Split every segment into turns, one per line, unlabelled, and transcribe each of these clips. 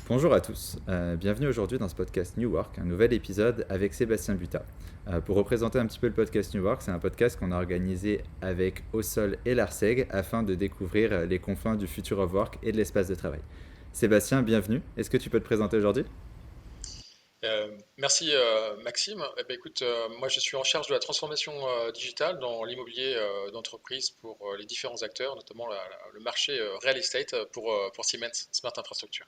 Bonjour à tous, bienvenue aujourd'hui dans ce podcast New Work, un nouvel épisode avec Sébastien Butat. Pour représenter un petit peu le podcast New Work, c'est un podcast qu'on a organisé avec Ossol et l'ARSEG afin de découvrir les confins du future of work et de l'espace de travail. Sébastien, bienvenue. Est-ce que tu peux te présenter aujourd'hui?
Merci Maxime. Eh ben, écoute, moi je suis en charge de la transformation digitale dans l'immobilier d'entreprise pour les différents acteurs, notamment le marché real estate pour Siemens Smart Infrastructure.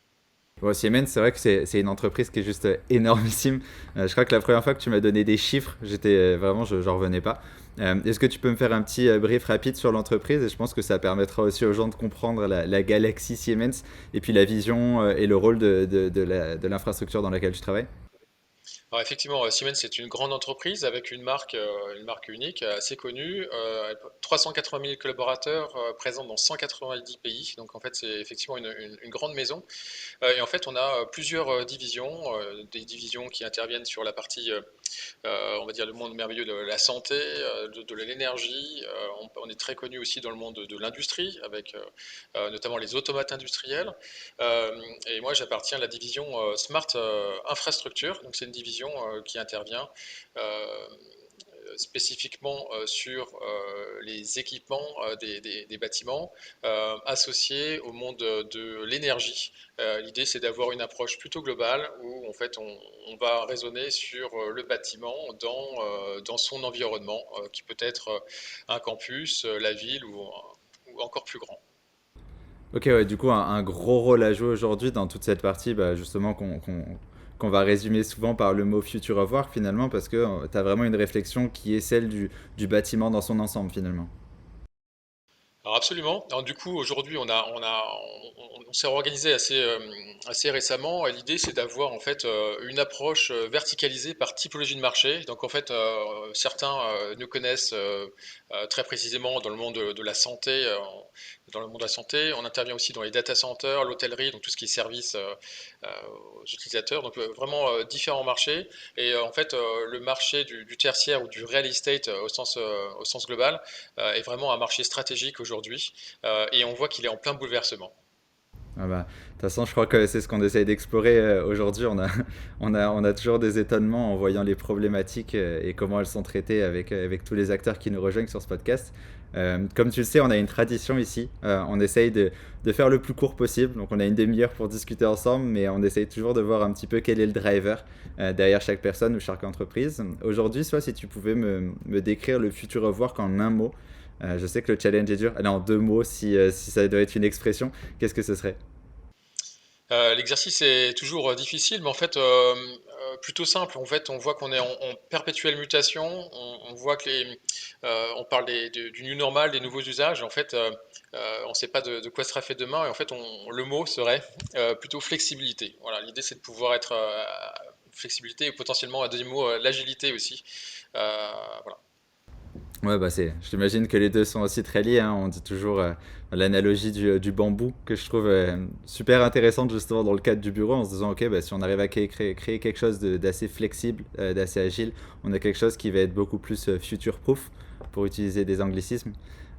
Bon, Siemens, c'est vrai que c'est une entreprise qui est juste énormissime. Je crois que la première fois que tu m'as donné des chiffres, j'en revenais pas. Est-ce que tu peux me faire un petit brief rapide sur l'entreprise? Et je pense que ça permettra aussi aux gens de comprendre la galaxie Siemens et puis la vision et le rôle de l'infrastructure dans laquelle tu travailles.
Alors effectivement, Siemens c'est une grande entreprise avec une marque unique, assez connue, 380 000 collaborateurs présents dans 190 pays. Donc en fait c'est effectivement une grande maison. Et en fait on a plusieurs divisions, des divisions qui interviennent sur la partie on va dire le monde merveilleux de la santé, de l'énergie. On est très connu aussi dans le monde de l'industrie, avec notamment les automates industriels. Et moi, j'appartiens à la division Smart Infrastructure. Donc, c'est une division qui intervient spécifiquement sur les équipements des bâtiments associés au monde de l'énergie. L'idée, c'est d'avoir une approche plutôt globale où en fait on va raisonner sur le bâtiment dans son environnement, qui peut être un campus, la ville ou encore plus grand.
Ok, ouais, du coup, un gros rôle à jouer aujourd'hui dans toute cette partie, bah, justement, qu'on va résumer souvent par le mot Future of Work, finalement, parce que tu as vraiment une réflexion qui est celle du bâtiment dans son ensemble, finalement.
Alors absolument. Alors, du coup, aujourd'hui, on s'est organisé assez récemment. Et l'idée, c'est d'avoir en fait une approche verticalisée par typologie de marché. Donc en fait, certains nous connaissent très précisément dans le monde de la santé. Dans le monde de la santé, on intervient aussi dans les data centers, l'hôtellerie, donc tout ce qui est service euh, aux utilisateurs. Donc vraiment différents marchés. Et en fait, le marché du tertiaire ou du real estate au sens global est vraiment un marché stratégique aujourd'hui et on voit qu'il est en plein bouleversement.
Ah bah, de toute façon, je crois que c'est ce qu'on essaye d'explorer aujourd'hui. On a toujours des étonnements en voyant les problématiques et comment elles sont traitées avec tous les acteurs qui nous rejoignent sur ce podcast. Comme tu le sais, on a une tradition ici. On essaye de faire le plus court possible. Donc, on a une demi-heure pour discuter ensemble, mais on essaye toujours de voir un petit peu quel est le driver derrière chaque personne ou chaque entreprise. Aujourd'hui, soit si tu pouvais me décrire le futur of work en un mot. Je sais que le challenge est dur. Allez, en deux mots, si ça doit être une expression, qu'est-ce que ce serait?
L'exercice est toujours difficile, mais en fait plutôt simple. En fait, on voit qu'on est en perpétuelle mutation. On voit que on parle du new normal, des nouveaux usages. En fait, on ne sait pas de quoi sera fait demain. Et en fait, le mot serait plutôt flexibilité. Voilà, l'idée c'est de pouvoir être flexibilité et potentiellement un deuxième mot, l'agilité aussi. Voilà.
Ouais, bah j'imagine que les deux sont aussi très liés, hein. On dit toujours l'analogie du bambou que je trouve super intéressante justement dans le cadre du bureau en se disant, ok, bah, si on arrive à créer quelque chose d'assez flexible, d'assez agile, on a quelque chose qui va être beaucoup plus future-proof pour utiliser des anglicismes.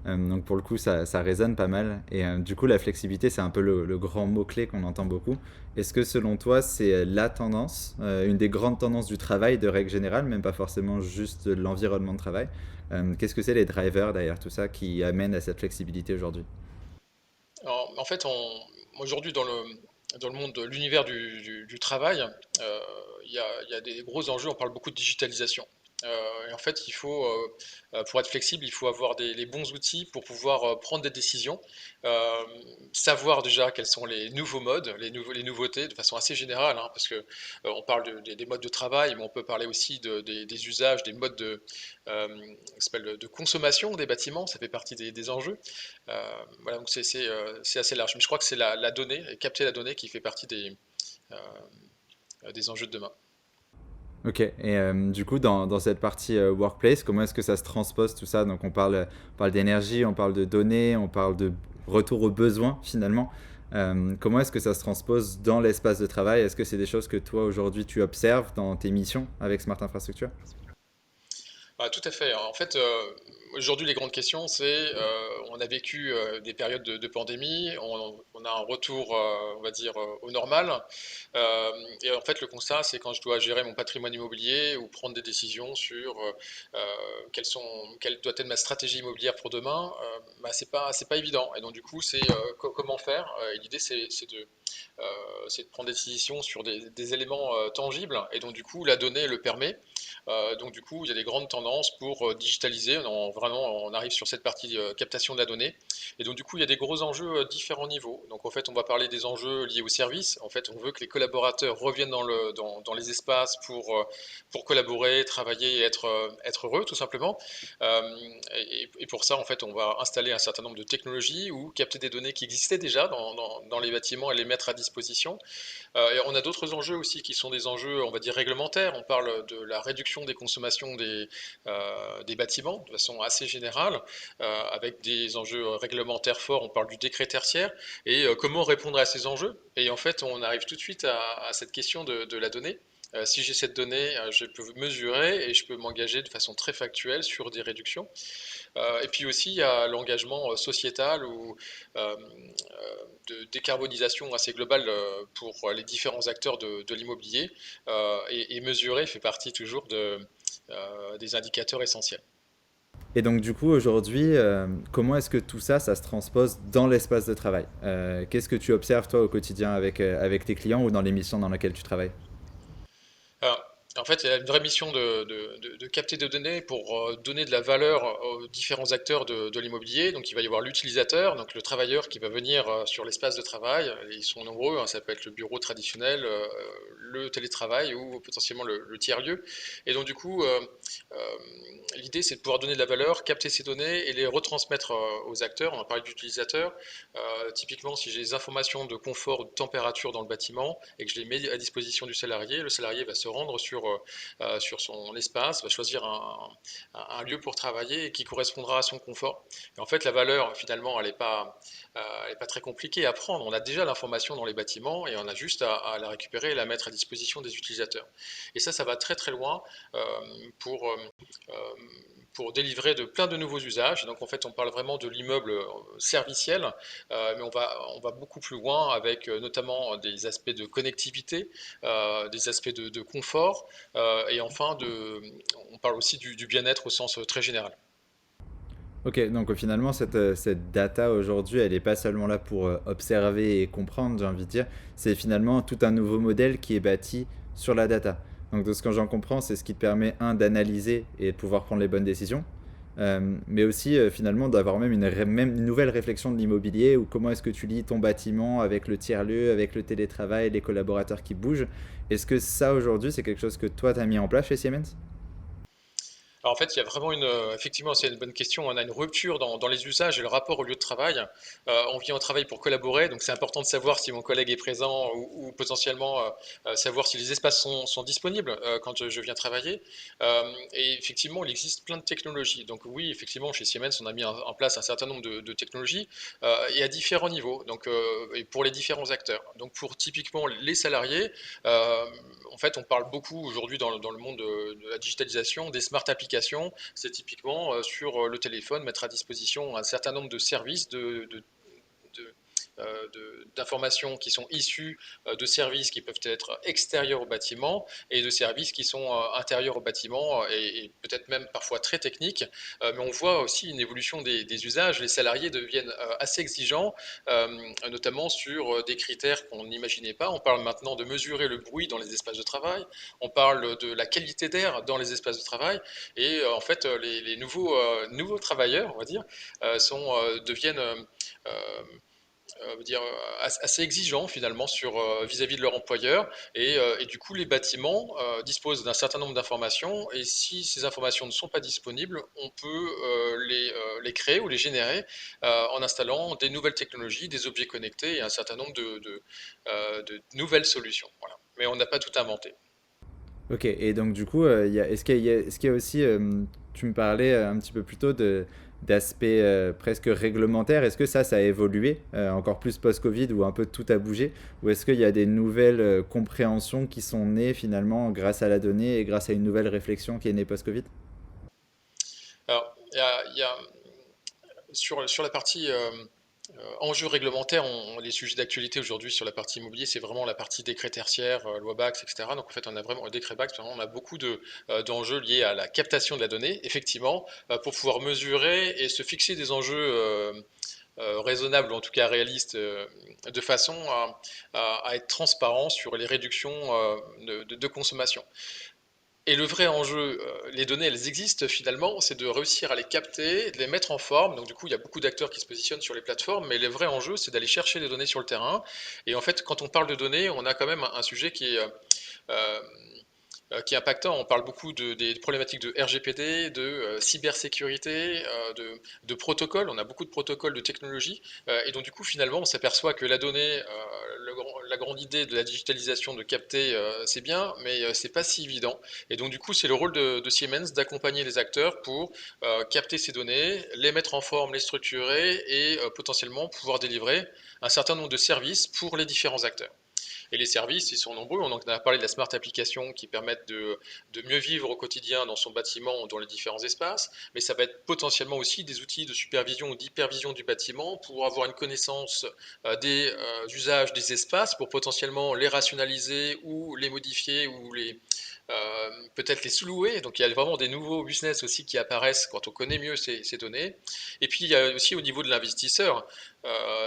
Donc pour le coup, ça résonne pas mal. Et du coup, la flexibilité, c'est un peu le grand mot-clé qu'on entend beaucoup. Est-ce que selon toi, c'est la tendance, une des grandes tendances du travail de règle générale, même pas forcément juste de l'environnement de travail? Qu'est-ce que c'est les drivers derrière tout ça qui amènent à cette flexibilité aujourd'hui?
En fait, aujourd'hui, dans le monde de l'univers du travail, il y a des gros enjeux. On parle beaucoup de digitalisation. Et en fait, pour être flexible, il faut avoir les bons outils pour pouvoir prendre des décisions, euh, savoir déjà quels sont les nouveaux modes, les nouveautés de façon assez générale, hein, parce que on parle des modes de travail, mais on peut parler aussi des usages, des modes ça s'appelle de consommation des bâtiments. Ça fait partie des enjeux. Voilà, donc c'est assez large. Mais je crois que c'est la donnée, et capter la donnée qui fait partie des enjeux de demain.
Ok, et du coup, dans cette partie workplace, comment est-ce que ça se transpose tout ça? Donc, on parle d'énergie, on parle de données, on parle de retour aux besoins finalement. Comment est-ce que ça se transpose dans l'espace de travail? Est-ce que c'est des choses que toi aujourd'hui tu observes dans tes missions avec Smart Infrastructure?
Ah, tout à fait. En fait, Aujourd'hui, les grandes questions, on a vécu des périodes de pandémie, on a un retour, on va dire, au normal. Euh, et en fait, le constat, c'est quand je dois gérer mon patrimoine immobilier ou prendre des décisions sur quelle doit être ma stratégie immobilière pour demain, bah, c'est pas évident. Et donc, du coup, comment faire? Et l'idée, c'est de prendre des décisions sur des éléments tangibles. Et donc, du coup, la donnée le permet. Donc du coup, il y a des grandes tendances pour digitaliser. Vraiment, on arrive sur cette partie captation de la donnée. Et donc du coup, il y a des gros enjeux à différents niveaux. Donc en fait, on va parler des enjeux liés au service. En fait, on veut que les collaborateurs reviennent dans les espaces pour collaborer, travailler et être heureux, tout simplement. Et pour ça, en fait, on va installer un certain nombre de technologies ou capter des données qui existaient déjà dans les bâtiments et les mettre à disposition. Et on a d'autres enjeux aussi qui sont des enjeux, on va dire, réglementaires. On parle de la réduction des consommations des bâtiments de façon assez générale, avec des enjeux réglementaires forts. On parle du décret tertiaire et comment répondre à ces enjeux. Et en fait, on arrive tout de suite à cette question de la donnée. Si j'ai cette donnée, je peux mesurer et je peux m'engager de façon très factuelle sur des réductions. Et puis aussi, il y a l'engagement sociétal ou de décarbonisation assez globale pour les différents acteurs de l'immobilier. Et mesurer fait partie toujours des indicateurs essentiels.
Et donc du coup aujourd'hui, comment est-ce que tout ça, ça se transpose dans l'espace de travail? Qu'est-ce que tu observes toi au quotidien avec tes clients ou dans les missions dans lesquelles tu travailles?
Alors, en fait, il y a une vraie mission de capter des données pour donner de la valeur aux différents acteurs de l'immobilier. Donc, il va y avoir l'utilisateur, donc le travailleur qui va venir sur l'espace de travail. Ils sont nombreux, hein, ça peut être le bureau traditionnel, le télétravail ou potentiellement le tiers-lieu. Et donc, du coup, euh, l'idée, c'est de pouvoir donner de la valeur, capter ces données et les retransmettre aux acteurs. On va parler d'utilisateurs. Typiquement, si j'ai des informations de confort ou de température dans le bâtiment et que je les mets à disposition du salarié, le salarié va se rendre sur son espace, va choisir un lieu pour travailler et qui correspondra à son confort. Et en fait, la valeur, finalement, elle est pas très compliquée à prendre. On a déjà l'information dans les bâtiments et on a juste à la récupérer et la mettre à disposition des utilisateurs. Et ça va très très loin euh, pour, euh, euh, pour délivrer de plein de nouveaux usages. Donc en fait, on parle vraiment de l'immeuble serviciel, mais on va beaucoup plus loin avec notamment des aspects de connectivité, des aspects de confort, et enfin, on parle aussi du bien-être au sens très général.
Ok, donc finalement, cette data aujourd'hui, elle n'est pas seulement là pour observer et comprendre, j'ai envie de dire, c'est finalement tout un nouveau modèle qui est bâti sur la data. Donc de ce que j'en comprends, c'est ce qui te permet, un, d'analyser et de pouvoir prendre les bonnes décisions, mais aussi finalement d'avoir même une nouvelle réflexion de l'immobilier, ou comment est-ce que tu lis ton bâtiment avec le tiers-lieu, avec le télétravail, les collaborateurs qui bougent. Est-ce que ça aujourd'hui, c'est quelque chose que toi, tu as mis en place chez Siemens?
Alors en fait, il y a vraiment effectivement, c'est une bonne question. On a une rupture dans les usages et le rapport au lieu de travail. On vient au travail pour collaborer, donc c'est important de savoir si mon collègue est présent ou potentiellement savoir si les espaces sont disponibles quand je viens travailler. Et effectivement, il existe plein de technologies. Donc oui, effectivement, chez Siemens, on a mis en place un certain nombre de technologies et à différents niveaux. Donc et pour les différents acteurs. Donc pour typiquement les salariés, euh, en fait, on parle beaucoup aujourd'hui dans le monde de la digitalisation des smart applications. C'est typiquement sur le téléphone mettre à disposition un certain nombre de services de, d'informations qui sont issues de services qui peuvent être extérieurs au bâtiment et de services qui sont intérieurs au bâtiment et peut-être même parfois très techniques. Mais on voit aussi une évolution des usages. Les salariés deviennent assez exigeants, notamment sur des critères qu'on n'imaginait pas. On parle maintenant de mesurer le bruit dans les espaces de travail, on parle de la qualité d'air dans les espaces de travail et en fait les nouveaux travailleurs, on va dire, deviennent dire, assez exigeants finalement vis-à-vis de leur employeur et du coup les bâtiments disposent d'un certain nombre d'informations et si ces informations ne sont pas disponibles, on peut les créer ou les générer en installant des nouvelles technologies, des objets connectés et un certain nombre de nouvelles solutions. Voilà. Mais on n'a pas tout inventé.
Ok, et donc du coup, est-ce qu'il y a aussi, tu me parlais un petit peu plus tôt d'aspects presque réglementaires, est-ce que ça a évolué encore plus post-Covid où un peu tout a bougé, ou est-ce qu'il y a des nouvelles compréhensions qui sont nées finalement grâce à la donnée et grâce à une nouvelle réflexion qui est née post-Covid?
Alors, sur la partie enjeux réglementaires, les sujets d'actualité aujourd'hui sur la partie immobilier, c'est vraiment la partie décret tertiaire, loi Bax, etc. Donc en fait, on a vraiment, décret Bax, vraiment, on a beaucoup d'enjeux liés à la captation de la donnée, effectivement, pour pouvoir mesurer et se fixer des enjeux raisonnables, ou en tout cas réalistes, de façon à être transparent sur les réductions de consommation. Et le vrai enjeu, les données, elles existent finalement, c'est de réussir à les capter, de les mettre en forme. Donc du coup, il y a beaucoup d'acteurs qui se positionnent sur les plateformes, mais le vrai enjeu, c'est d'aller chercher les données sur le terrain. Et en fait, quand on parle de données, on a quand même un sujet euh, qui est impactant. On parle beaucoup des problématiques de RGPD, de cybersécurité, de protocoles. On a beaucoup de protocoles de technologie. Et donc, du coup, finalement, on s'aperçoit que la donnée, la grande idée de la digitalisation, de capter, c'est bien, mais c'est pas si évident. Et donc, du coup, c'est le rôle de Siemens d'accompagner les acteurs pour capter ces données, les mettre en forme, les structurer et potentiellement pouvoir délivrer un certain nombre de services pour les différents acteurs. Et les services, ils sont nombreux. On a parlé de la smart application qui permettent de mieux vivre au quotidien dans son bâtiment ou dans les différents espaces, mais ça va être potentiellement aussi des outils de supervision ou d'hypervision du bâtiment pour avoir une connaissance des usages des espaces, pour potentiellement les rationaliser ou les modifier ou peut-être les sous-louer. Donc il y a vraiment des nouveaux business aussi qui apparaissent quand on connaît mieux ces données. Et puis il y a aussi au niveau de l'investisseur,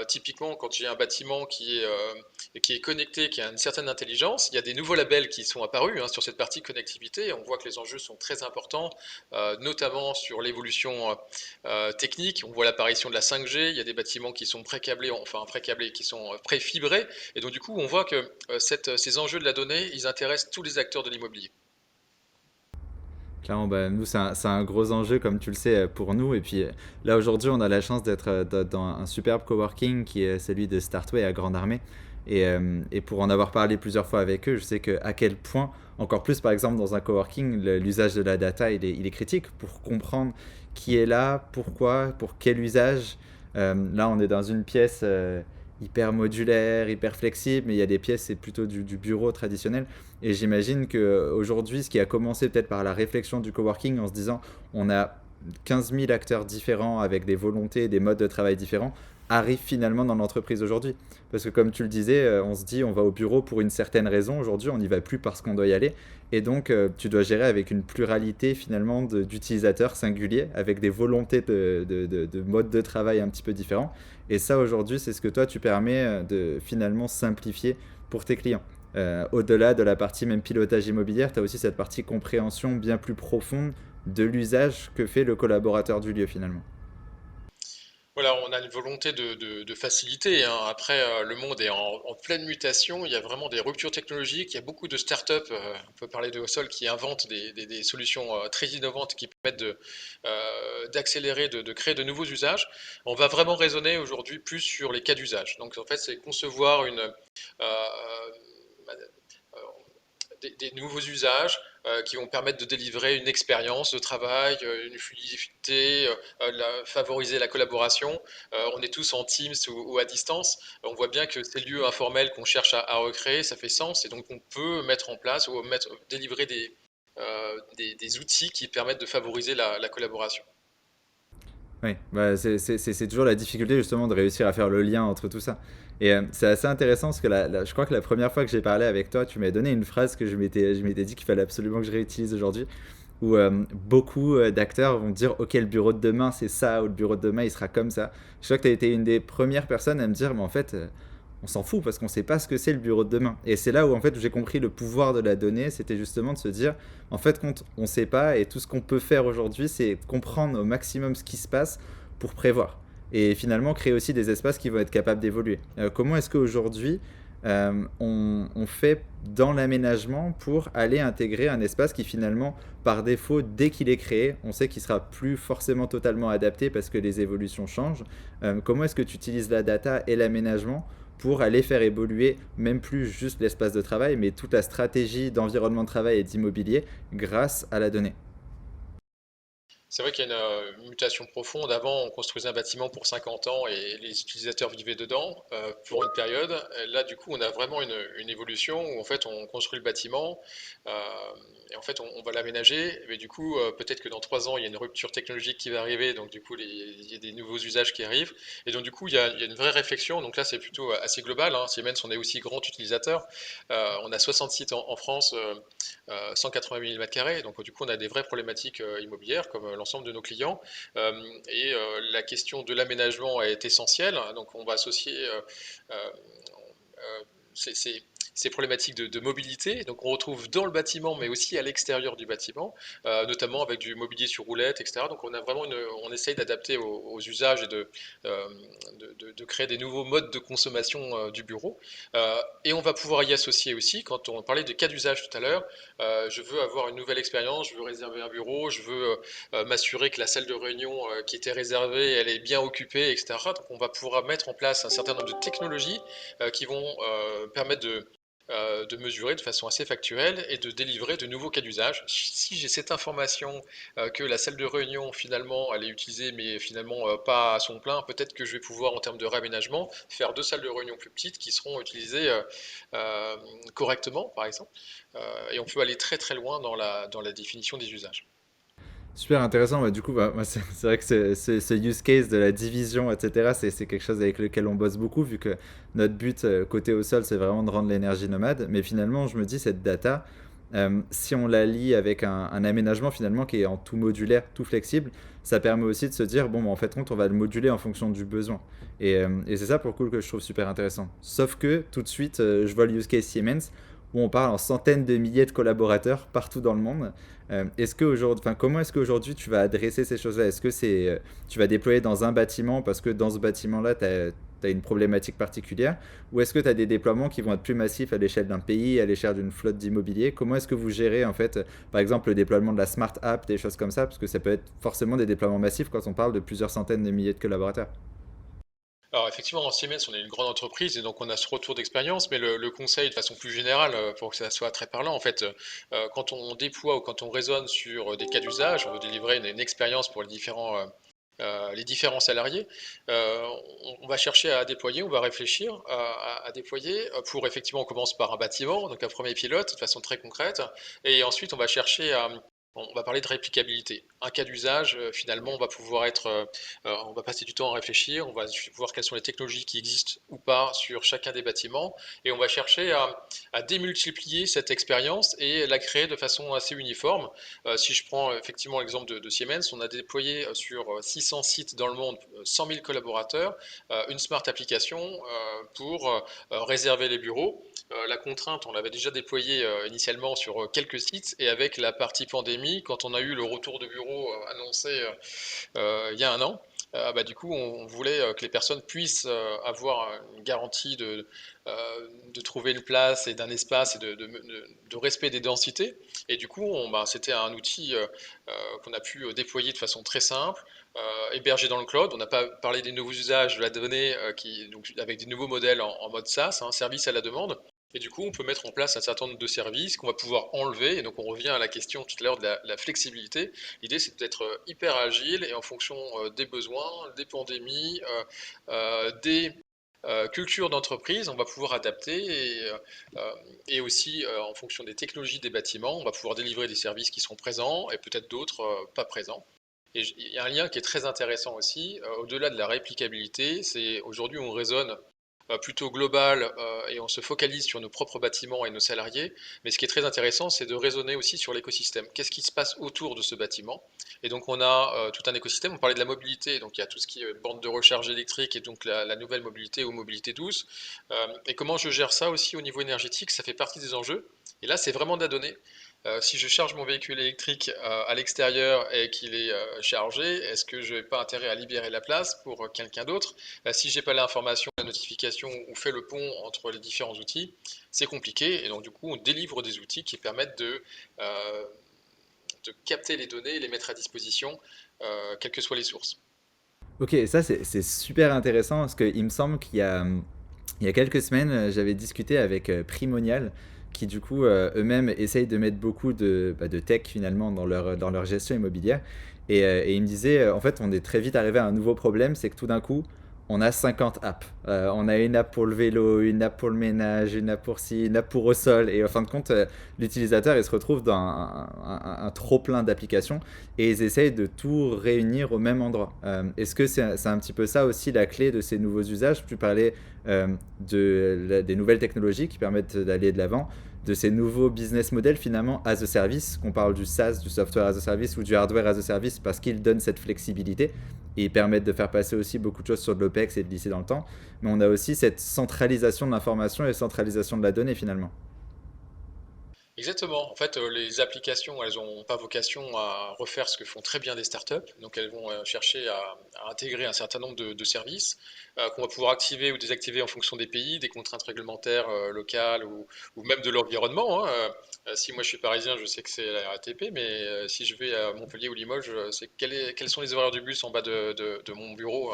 typiquement quand j'ai un bâtiment qui est connecté, qui a une certaine intelligence, il y a des nouveaux labels qui sont apparus sur cette partie connectivité. On voit que les enjeux sont très importants, notamment sur l'évolution technique. On voit l'apparition de la 5G, il y a des bâtiments qui sont pré-câblés, enfin pré-câblés, qui sont pré-fibrés. Et donc du coup, on voit que ces enjeux de la donnée, ils intéressent tous les acteurs de l'immobilier.
Clairement, bah, nous, c'est un gros enjeu, comme tu le sais, pour nous. Et puis là, aujourd'hui, on a la chance d'être dans un superbe coworking qui est celui de Startway à Grande Armée. Et pour en avoir parlé plusieurs fois avec eux, je sais que à quel point, encore plus par exemple dans un coworking, l'usage de la data, il est critique pour comprendre qui est là, pourquoi, pour quel usage. Là, on est dans une pièce hyper modulaire, hyper flexible, mais il y a des pièces, c'est plutôt du bureau traditionnel. Et j'imagine qu'aujourd'hui, ce qui a commencé peut-être par la réflexion du coworking en se disant on a 15 000 acteurs différents avec des volontés, des modes de travail différents, arrive finalement dans l'entreprise aujourd'hui. Parce que comme tu le disais, on se dit on va au bureau pour une certaine raison. Aujourd'hui, on n'y va plus parce qu'on doit y aller. Et donc, tu dois gérer avec une pluralité finalement d'utilisateurs singuliers, avec des volontés de modes de travail un petit peu différents. Et ça, aujourd'hui, c'est ce que toi, tu permets de finalement simplifier pour tes clients. Au-delà de la partie même pilotage immobilière, tu as aussi cette partie compréhension bien plus profonde de l'usage que fait le collaborateur du lieu finalement.
Voilà, on a une volonté de faciliter, hein. Après, le monde est en pleine mutation. Il y a vraiment des ruptures technologiques. Il y a beaucoup de startups, on peut parler de Haussol, qui inventent des solutions très innovantes qui permettent d'accélérer, de créer de nouveaux usages. On va vraiment raisonner aujourd'hui plus sur les cas d'usage. Donc, en fait, c'est concevoir des nouveaux usages qui vont permettre de délivrer une expérience de travail, une fluidité, favoriser la collaboration. On est tous en Teams ou à distance. On voit bien que ces lieux informels qu'on cherche à recréer, ça fait sens et donc on peut mettre en place ou délivrer des outils qui permettent de favoriser la collaboration.
Oui, bah c'est toujours la difficulté justement de réussir à faire le lien entre tout ça. Et c'est assez intéressant parce que je crois que la première fois que j'ai parlé avec toi, tu m'as donné une phrase que je m'étais dit qu'il fallait absolument que je réutilise aujourd'hui, où beaucoup d'acteurs vont dire ok, le bureau de demain c'est ça, ou le bureau de demain il sera comme ça. Je crois que tu as été une des premières personnes à me dire mais en fait on s'en fout parce qu'on sait pas ce que c'est le bureau de demain. Et c'est là où en fait j'ai compris le pouvoir de la donnée, c'était justement de se dire en fait quand on sait pas et tout ce qu'on peut faire aujourd'hui c'est comprendre au maximum ce qui se passe pour prévoir. Et finalement créer aussi des espaces qui vont être capables d'évoluer. Comment est-ce qu'aujourd'hui on fait dans l'aménagement pour aller intégrer un espace qui finalement, par défaut, dès qu'il est créé, on sait qu'il sera plus forcément totalement adapté parce que les évolutions changent. Comment est-ce que tu utilises la data et l'aménagement pour aller faire évoluer même plus juste l'espace de travail, mais toute la stratégie d'environnement de travail et d'immobilier grâce à la donnée?
C'est vrai qu'il y a une mutation profonde. Avant, on construisait un bâtiment pour 50 ans et les utilisateurs vivaient dedans pour une période. Et là, du coup, on a vraiment une évolution où en fait, on construit le bâtiment euh, et en fait, on va l'aménager. Mais du coup, peut-être que dans 3 ans, il y a une rupture technologique qui va arriver. Donc, du coup, il y a des nouveaux usages qui arrivent. Et donc, du coup, il y a une vraie réflexion. Donc là, c'est plutôt assez global, hein. Siemens, on est aussi grand utilisateur. On a 60 sites en France. 180 000 m². Donc, du coup, on a des vraies problématiques immobilières, comme l'ensemble de nos clients. La question de l'aménagement est essentielle. Donc, on va associer euh, euh, ces, ces problématiques de mobilité. Donc, on retrouve dans le bâtiment, mais aussi à l'extérieur du bâtiment, notamment avec du mobilier sur roulette, etc. Donc, on a vraiment on essaye d'adapter aux usages et euh, de créer des nouveaux modes de consommation du bureau. Et on va pouvoir y associer aussi, quand on parlait de cas d'usage tout à l'heure, je veux avoir une nouvelle expérience, je veux réserver un bureau, je veux m'assurer que la salle de réunion qui était réservée, elle est bien occupée, etc. Donc on va pouvoir mettre en place un certain nombre de technologies qui vont permettre de mesurer de façon assez factuelle et de délivrer de nouveaux cas d'usage. Si j'ai cette information que la salle de réunion finalement elle est utilisée mais finalement pas à son plein, peut-être que je vais pouvoir en termes de réaménagement faire 2 salles de réunion plus petites qui seront utilisées euh, correctement par exemple. Et on peut aller très très loin dans la définition des usages.
Super intéressant. Du coup, moi, c'est vrai que ce use case de la division, etc., c'est quelque chose avec lequel on bosse beaucoup, vu que notre but côté au sol, c'est vraiment de rendre l'énergie nomade. Mais finalement, je me dis, cette data, si on la lie avec un aménagement finalement qui est en tout modulaire, tout flexible, ça permet aussi de se dire, bon, bah, en fait, compte, on va le moduler en fonction du besoin. Et c'est ça pour le coup que je trouve super intéressant. Sauf que tout de suite, je vois le use case Siemens, où on parle en centaines de milliers de collaborateurs partout dans le monde. Comment est-ce qu'aujourd'hui tu vas adresser ces choses-là? Est-ce que tu vas déployer dans un bâtiment parce que dans ce bâtiment-là, tu as une problématique particulière? Ou est-ce que tu as des déploiements qui vont être plus massifs à l'échelle d'un pays, à l'échelle d'une flotte d'immobilier? Comment est-ce que vous gérez en fait, par exemple, le déploiement de la Smart App, des choses comme ça? Parce que ça peut être forcément des déploiements massifs quand on parle de plusieurs centaines de milliers de collaborateurs.
Alors effectivement, en Siemens, on est une grande entreprise et donc on a ce retour d'expérience, mais le conseil de façon plus générale, pour que ça soit très parlant, en fait, quand on déploie ou quand on raisonne sur des cas d'usage, on veut délivrer une expérience pour les différents salariés, on va chercher à déployer, on va réfléchir à déployer pour effectivement, on commence par un bâtiment, donc un premier pilote de façon très concrète, et ensuite on va chercher on va parler de réplicabilité. Un cas d'usage, finalement, on va passer du temps à réfléchir, on va voir quelles sont les technologies qui existent ou pas sur chacun des bâtiments, et on va chercher à démultiplier cette expérience et la créer de façon assez uniforme. Si je prends effectivement l'exemple de Siemens, on a déployé sur 600 sites dans le monde, 100 000 collaborateurs, une smart application pour réserver les bureaux. La contrainte, on l'avait déjà déployée initialement sur quelques sites, et avec la partie pandémie, quand on a eu le retour de bureau annoncé il y a un an, bah, du coup, on voulait que les personnes puissent avoir une garantie de trouver une place et d'un espace et de respect des densités. Et du coup, bah, c'était un outil qu'on a pu déployer de façon très simple, hébergé dans le cloud. On n'a pas parlé des nouveaux usages de la donnée, donc, avec des nouveaux modèles en mode SaaS, hein, service à la demande. Et du coup, on peut mettre en place un certain nombre de services qu'on va pouvoir enlever. Et donc, on revient à la question tout à l'heure de la flexibilité. L'idée, c'est d'être hyper agile et en fonction des besoins, des pandémies, des cultures d'entreprise, on va pouvoir adapter et aussi en fonction des technologies des bâtiments, on va pouvoir délivrer des services qui seront présents et peut-être d'autres pas présents. Et il y a un lien qui est très intéressant aussi, au-delà de la réplicabilité, c'est aujourd'hui on raisonne plutôt global et on se focalise sur nos propres bâtiments et nos salariés. Mais ce qui est très intéressant, c'est de raisonner aussi sur l'écosystème. Qu'est-ce qui se passe autour de ce bâtiment? Et donc on a tout un écosystème. On parlait de la mobilité, donc il y a tout ce qui est borne de recharge électrique et donc la nouvelle mobilité ou mobilité douce. Et comment je gère ça aussi au niveau énergétique, ça fait partie des enjeux. Et là, c'est vraiment de la donnée. Si je charge mon véhicule électrique à l'extérieur et qu'il est chargé, est-ce que je n'ai pas intérêt à libérer la place pour quelqu'un d'autre? Si j'ai pas l'information, la notification ou fait le pont entre les différents outils, c'est compliqué. Et donc du coup, on délivre des outils qui permettent euh, de capter les données et les mettre à disposition, quelles que soient les sources.
Ok, ça c'est super intéressant parce qu'il me semble il y a quelques semaines, j'avais discuté avec Primonial, qui du coup eux-mêmes essayent de mettre beaucoup de tech finalement dans leur gestion immobilière. Et il me disait, en fait, on est très vite arrivé à un nouveau problème, c'est que tout d'un coup, on a 50 apps. On a une app pour le vélo, une app pour le ménage, une app pour ci, une app pour au sol. Et en fin de compte, l'utilisateur, il se retrouve dans un trop-plein d'applications et ils essayent de tout réunir au même endroit. Est-ce que c'est un petit peu ça aussi la clé de ces nouveaux usages? Tu parlais des nouvelles technologies qui permettent d'aller de l'avant, de ces nouveaux business models finalement as a service, qu'on parle du SaaS, du software as a service ou du hardware as a service, parce qu'ils donnent cette flexibilité et ils permettent de faire passer aussi beaucoup de choses sur de l'OPEX et de lisser dans le temps. Mais on a aussi cette centralisation de l'information et centralisation de la donnée finalement.
Exactement. En fait, les applications, elles n'ont pas vocation à refaire ce que font très bien des startups. Donc, elles vont chercher à intégrer un certain nombre de services qu'on va pouvoir activer ou désactiver en fonction des pays, des contraintes réglementaires locales ou même de l'environnement, hein. Si moi je suis parisien, je sais que c'est la RATP, mais si je vais à Montpellier ou Limoges, c'est quels sont les horaires du bus en bas de mon bureau?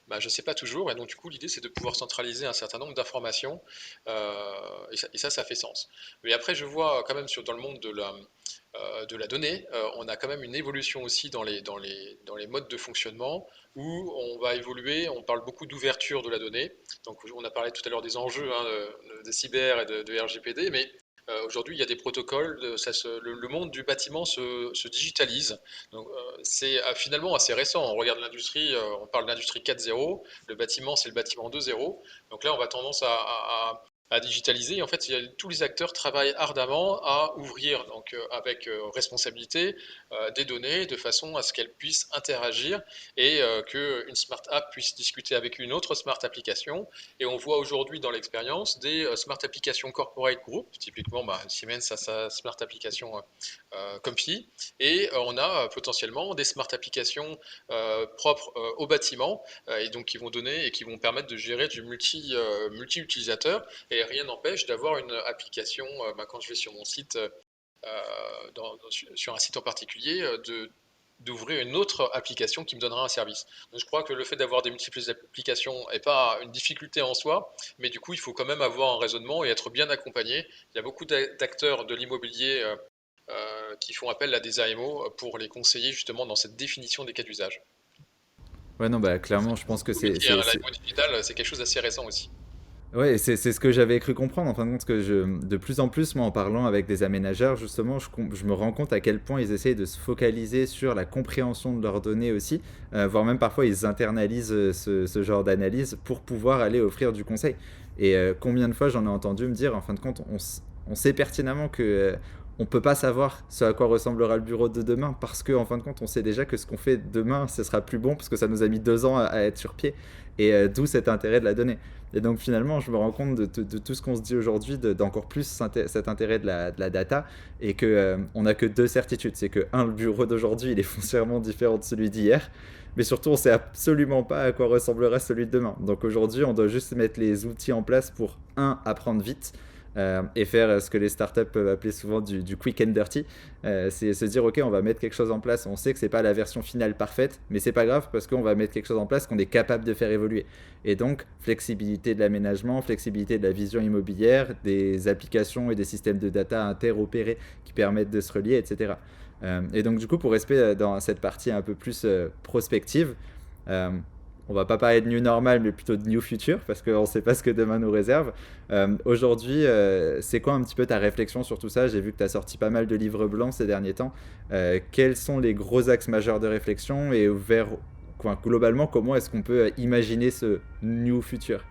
Bah, je ne sais pas toujours. Et donc, du coup, l'idée, c'est de pouvoir centraliser un certain nombre d'informations. Ça fait sens. Mais après, je vois quand même dans le monde de la donnée, on a quand même une évolution aussi dans les modes de fonctionnement où on va évoluer. On parle beaucoup d'ouverture de la donnée. Donc, on a parlé tout à l'heure des enjeux, hein, de cyber et de RGPD, mais aujourd'hui, il y a des protocoles, le monde du bâtiment se digitalise. Donc, c'est finalement assez récent. On regarde l'industrie, on parle d'industrie 4.0, le bâtiment, c'est le bâtiment 2.0. Donc là, on va tendance à digitaliser. En fait, tous les acteurs travaillent ardemment à ouvrir, donc avec responsabilité, des données de façon à ce qu'elles puissent interagir et qu'une smart app puisse discuter avec une autre smart application. Et on voit aujourd'hui dans l'expérience des smart applications corporate group, typiquement bah, Siemens a sa smart application Comfy, et on a potentiellement des smart applications propres au bâtiment, et donc qui vont donner et qui vont permettre de gérer du multi-utilisateur, et rien n'empêche d'avoir une application, bah, quand je vais sur mon site, sur un site en particulier, d'ouvrir une autre application qui me donnera un service. Donc je crois que le fait d'avoir des multiples applications n'est pas une difficulté en soi, mais du coup il faut quand même avoir un raisonnement et être bien accompagné. Il y a beaucoup d'acteurs de l'immobilier qui font appel à des AMO pour les conseiller justement dans cette définition des cas d'usage.
Ouais, non, bah
C'est
clairement, je
un
pense que
nouveau métier, hein, l'AMO digital, c'est quelque chose d'assez récent aussi.
ouais, c'est ce que j'avais cru comprendre. En fin de compte, que de plus en plus, moi, en parlant avec des aménageurs, justement, je me rends compte à quel point ils essayent de se focaliser sur la compréhension de leurs données aussi, voire même parfois ils internalisent ce genre d'analyse pour pouvoir aller offrir du conseil. Et combien de fois j'en ai entendu me dire, en fin de compte, on sait pertinemment que on peut pas savoir ce à quoi ressemblera le bureau de demain parce que en fin de compte on sait déjà que ce qu'on fait demain ce sera plus bon parce que ça nous a mis 2 ans à être sur pied et d'où cet intérêt de la donnée. Et donc finalement, je me rends compte de tout ce qu'on se dit aujourd'hui, d'encore plus cet intérêt de la data, et que on n'a que deux certitudes. C'est que, un, le bureau d'aujourd'hui, il est foncièrement différent de celui d'hier, mais surtout, on ne sait absolument pas à quoi ressemblera celui de demain. Donc aujourd'hui, on doit juste mettre les outils en place pour, un, apprendre vite, et faire ce que les startups peuvent appeler souvent du quick and dirty. C'est se dire, ok, on va mettre quelque chose en place, on sait que c'est pas la version finale parfaite, mais c'est pas grave parce qu'on va mettre quelque chose en place qu'on est capable de faire évoluer. Et donc, flexibilité de l'aménagement, flexibilité de la vision immobilière, des applications et des systèmes de data interopérés qui permettent de se relier, etc. Et donc, du coup, pour rester dans cette partie un peu plus prospective, euh, on va pas parler de new normal, mais plutôt de new future, parce qu'on ne sait pas ce que demain nous réserve. Aujourd'hui, c'est quoi un petit peu ta réflexion sur tout ça? J'ai vu que tu as sorti pas mal de livres blancs ces derniers temps. Quels sont les gros axes majeurs de réflexion et vers quoi, globalement, comment est-ce qu'on peut imaginer ce new future?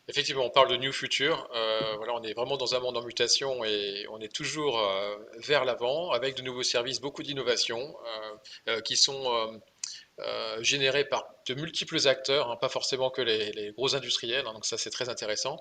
Effectivement, on parle de New Future. Voilà, on est vraiment dans un monde en mutation et on est toujours vers l'avant avec de nouveaux services, beaucoup d'innovations qui sont générés par de multiples acteurs, hein, pas forcément que les gros industriels, hein, donc ça c'est très intéressant.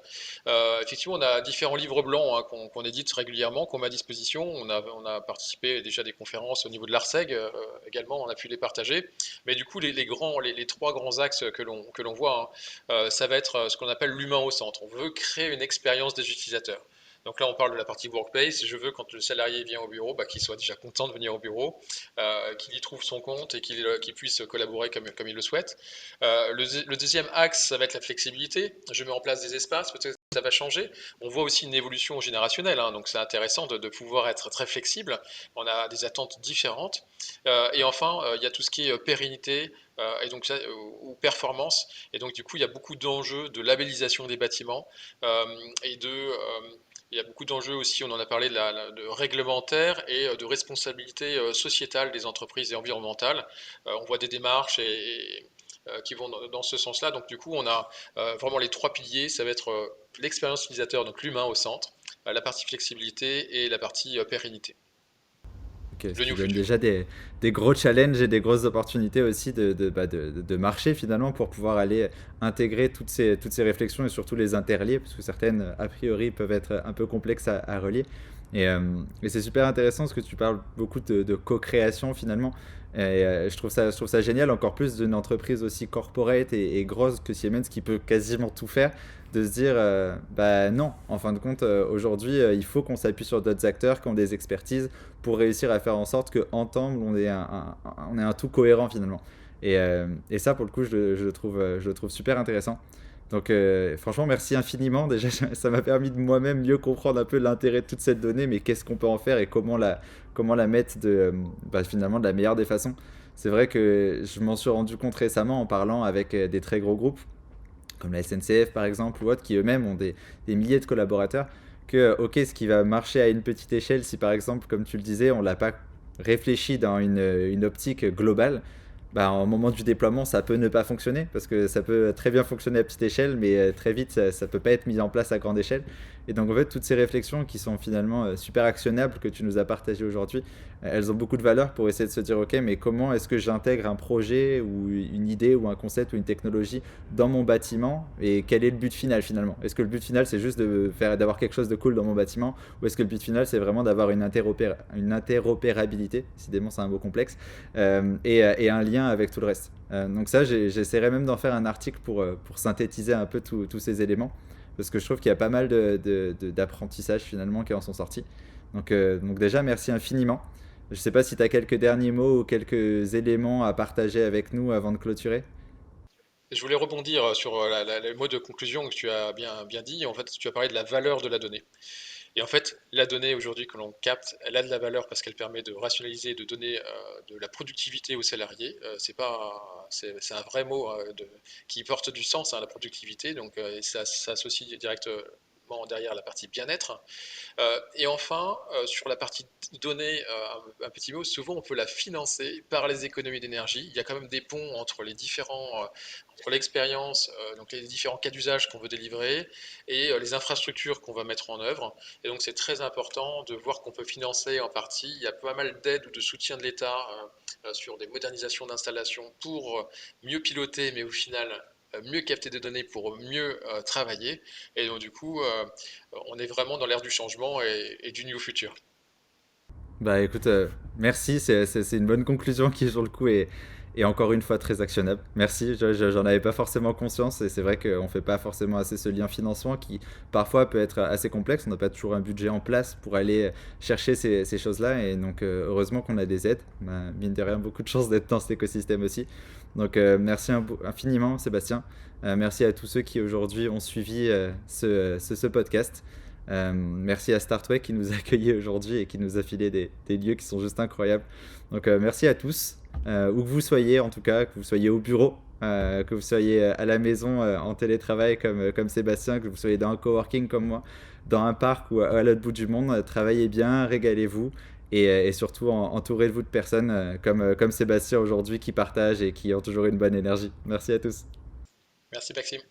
Effectivement, on a différents livres blancs hein, qu'on édite régulièrement, qu'on met à disposition. On a participé déjà à des conférences au niveau de l'ARSEG également, on a pu les partager. Mais du coup, les trois grands axes que l'on voit, hein, ça va être ce qu'on appelle l'humain au centre. On veut créer une expérience des utilisateurs. Donc là, on parle de la partie workplace. Je veux, quand le salarié vient au bureau, bah, qu'il soit déjà content de venir au bureau, qu'il y trouve son compte et qu'il puisse collaborer comme il le souhaite. Le deuxième axe, ça va être la flexibilité. Je mets en place des espaces, peut-être ça va changer. On voit aussi une évolution générationnelle, hein, donc c'est intéressant de pouvoir être très flexible. On a des attentes différentes. Et enfin, il y a tout ce qui est pérennité et donc ou performance. Et donc du coup, il y a beaucoup d'enjeux de labellisation des bâtiments et il y a beaucoup d'enjeux aussi, on en a parlé, de réglementaire et de responsabilité sociétale des entreprises et environnementale. On voit des démarches qui vont dans ce sens-là. Donc du coup, on a vraiment les trois piliers. Ça va être l'expérience utilisateur, donc l'humain au centre, la partie flexibilité et la partie pérennité.
Ok, ce
Le
qui
new
donne
futur.
déjà des gros challenges et des grosses opportunités aussi de marché finalement pour pouvoir aller intégrer toutes ces réflexions et surtout les interlier, parce que certaines, a priori, peuvent être un peu complexes à relier. Et c'est super intéressant parce que tu parles beaucoup de co-création finalement. Et je trouve ça génial, encore plus d'une entreprise aussi corporate et grosse que Siemens qui peut quasiment tout faire, de se dire bah non, en fin de compte, aujourd'hui, il faut qu'on s'appuie sur d'autres acteurs qui ont des expertises pour réussir à faire en sorte qu'ensemble, on est un tout cohérent finalement. Et ça, pour le coup, je le trouve super intéressant. Donc, franchement, merci infiniment. Déjà, ça m'a permis de moi-même mieux comprendre un peu l'intérêt de toute cette donnée, mais qu'est-ce qu'on peut en faire et comment la mettre finalement de la meilleure des façons. C'est vrai que je m'en suis rendu compte récemment en parlant avec des très gros groupes, comme la SNCF par exemple, ou autres, qui eux-mêmes ont des milliers de collaborateurs, que, ok, ce qui va marcher à une petite échelle, si par exemple, comme tu le disais, on ne l'a pas réfléchi dans une optique globale, bah, au moment du déploiement, ça peut ne pas fonctionner, parce que ça peut très bien fonctionner à petite échelle, mais très vite, ça ne peut pas être mis en place à grande échelle. Et donc, en fait, toutes ces réflexions qui sont finalement super actionnables que tu nous as partagées aujourd'hui, elles ont beaucoup de valeur pour essayer de se dire, ok, mais comment est-ce que j'intègre un projet ou une idée ou un concept ou une technologie dans mon bâtiment et quel est le but final finalement? Est-ce que le but final, c'est juste d'avoir quelque chose de cool dans mon bâtiment ou est-ce que le but final, c'est vraiment d'avoir une interopérabilité, décidément c'est un mot complexe, et un lien avec tout le reste. Donc ça, j'essaierai même d'en faire un article pour synthétiser un peu tous ces éléments, parce que je trouve qu'il y a pas mal d'apprentissages finalement qui en sont sortis. Donc déjà, merci infiniment. Je ne sais pas si tu as quelques derniers mots ou quelques éléments à partager avec nous avant de clôturer.
Je voulais rebondir sur le mot de conclusion que tu as bien dit. En fait, tu as parlé de la valeur de la donnée. Et en fait, la donnée aujourd'hui que l'on capte, elle a de la valeur parce qu'elle permet de rationaliser, de donner de la productivité aux salariés. C'est un vrai mot qui porte du sens, hein, la productivité. Donc, et ça associe directement derrière la partie bien-être. Et enfin, sur la partie donnée, un petit mot, souvent on peut la financer par les économies d'énergie. Il y a quand même des ponts entre entre l'expérience, donc les différents cas d'usage qu'on veut délivrer et les infrastructures qu'on va mettre en œuvre. Et donc c'est très important de voir qu'on peut financer en partie. Il y a pas mal d'aides ou de soutien de l'État sur des modernisations d'installations pour mieux piloter, mais au final mieux capter des données pour mieux travailler. Et donc du coup, on est vraiment dans l'ère du changement et du nouveau futur.
Bah écoute, merci, c'est une bonne conclusion qui sur le coup est encore une fois très actionnable. Merci, j'en avais pas forcément conscience et c'est vrai qu'on fait pas forcément assez ce lien financement qui parfois peut être assez complexe, on n'a pas toujours un budget en place pour aller chercher ces choses-là et donc heureusement qu'on a des aides, on a mine de rien beaucoup de chance d'être dans cet écosystème aussi. Donc merci infiniment Sébastien, merci à tous ceux qui aujourd'hui ont suivi ce podcast. Merci à Startway qui nous a accueillis aujourd'hui et qui nous a filé des lieux qui sont juste incroyables. Donc merci à tous, où que vous soyez en tout cas, que vous soyez au bureau, que vous soyez à la maison en télétravail comme Sébastien, que vous soyez dans un coworking comme moi, dans un parc ou à l'autre bout du monde, travaillez bien, régalez-vous et surtout entourez-vous de personnes comme Sébastien aujourd'hui qui partagent et qui ont toujours une bonne énergie. Merci à tous.
Merci Maxime.